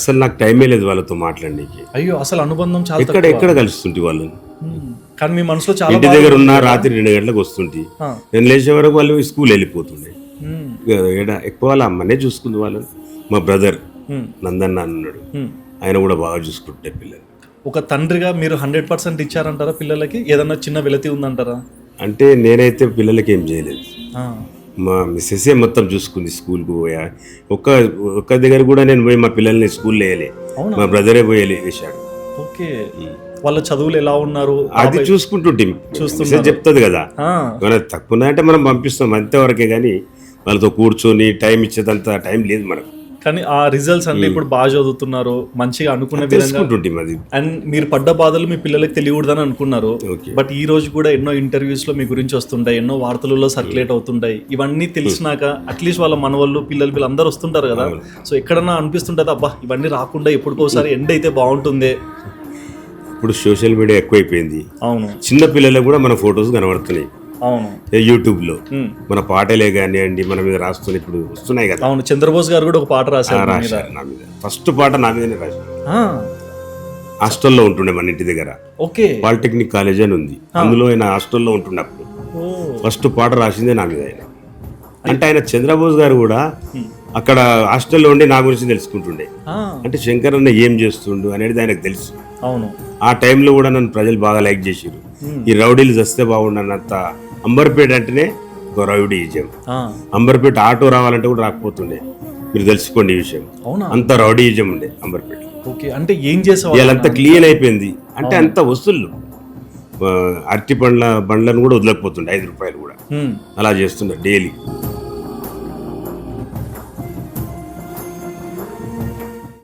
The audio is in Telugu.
అసలు నాకు టైమే లేదు వాళ్ళతో మాట్లాడడానికి. అయ్యో, అసలు అనుబంధం చాలా ఎక్కడ కలుస్తుంటే వాళ్ళని. కానీ మీ మనసులో చాలా ఇంటి దగ్గర ఉన్న రాత్రి 2 గంటలకు వస్తుంటే నేను లేచే వరకు వాళ్ళు స్కూల్ వెళ్ళిపోతుండే. ఎక్కువ వాళ్ళ అమ్మనే చూసుకుంది వాళ్ళని. మా బ్రదర్ నందన్న అన్నాడు, ఆయన కూడా బాగా చూసుకుంటే పిల్లలు. ఒక తండ్రిగా మీరు 100% ఇచ్చారంటారా పిల్లలకి? ఏదన్నా చిన్న వెలతి ఉందంటారా? అంటే నేనైతే పిల్లలకి ఏం చేయలేదు, మా మిస్సెసే మొత్తం చూసుకుంది. స్కూల్కి పోయా ఒక్క దగ్గర కూడా నేను పోయి మా పిల్లల్ని స్కూల్లో వేయలే, మా బ్రదరే పోయి వేసాడు. ఓకే, వాళ్ళ చదువులు ఎలా ఉన్నారు అది చూసుకుంటుంటే చెప్తుంది కదా. ఏమైనా తక్కువ అంటే మనం పంపిస్తాం అంతవరకే, కానీ వాళ్ళతో కూర్చొని టైం ఇచ్చేదంత టైం లేదు మనకు. కానీ ఆ రిజల్ట్స్ అంటే ఇప్పుడు బాగా చదువుతున్నారు, మంచిగా అనుకున్న విధంగా. అండ్ మీరు పడ్డ బాధలు మీ పిల్లలకి తెలియకూడదని అనుకున్నారు. బట్ ఈ రోజు కూడా ఎన్నో ఇంటర్వ్యూస్ లో మీ గురించి వస్తుంటాయి, ఎన్నో వార్తలలో సర్క్యులేట్ అవుతుంటాయి. ఇవన్నీ తెలిసినాక అట్లీస్ట్ వాళ్ళ మనవాళ్ళు పిల్లలు వీళ్ళందరూ వస్తుంటారు కదా, సో ఎక్కడన్నా అనిపిస్తుంటది అబ్బా ఇవన్నీ రాకుండా ఎప్పటికోసారి ఎండ్ అయితే బాగుంటుంది. ఇప్పుడు సోషల్ మీడియా ఎక్కువైపోయింది. అవును, చిన్న పిల్లలకు కూడా మన ఫొటోస్ కనబడుతున్నాయి. అవును, యూట్యూబ్ లో మన పాటలే కానివ్వండి మన మీద రాసుకుని ఇప్పుడు వస్తున్నాయి కదా. అవును, చంద్రబోస్ గారు కూడా ఒక పాట రాశారు నా మీద. ఫస్ట్ పాట నా మీదనే రాశారు. హాస్టల్లో ఉంటుండే మన ఇంటి దగ్గర. ఓకే, పాలిటెక్నిక్ కాలేజ్ అని ఉంది, అందులో ఆయన హాస్టల్లో ఉంటున్నప్పుడు ఫస్ట్ పాట రాసిందే నా మీద. ఆయన అంటే ఆయన చంద్రబోస్ గారు కూడా అక్కడ హాస్టల్లో ఉండి నా గురించి తెలుసుకుంటుండే. అంటే శంకర్ అన్న ఏం చేస్తుండు అనేది ఆయనకు తెలుసు. అవును, ఆ టైంలో కూడా నన్ను ప్రజలు బాగా లైక్ చేసారు. ఈ రౌడీలు చస్తే బాగుండన్నంత. అంబర్పేట అంటేనే ఒక రౌడీ ఈజం. అంబర్పేట ఆటో రావాలంటే కూడా రాకపోతుండే, మీరు తెలుసుకోండి ఈ విషయం. అంత రౌడీ ఈజం ఉండే అంబర్పేట. ఓకే, అంటే ఏం చేసావు? వీళ్ళంతా క్లీన్ అయిపోయింది. అంటే అంత వస్తువులు అరటి బండ్లను కూడా వదలకపోతుండే, 5 రూపాయలు కూడా అలా చేస్తుండే డైలీ.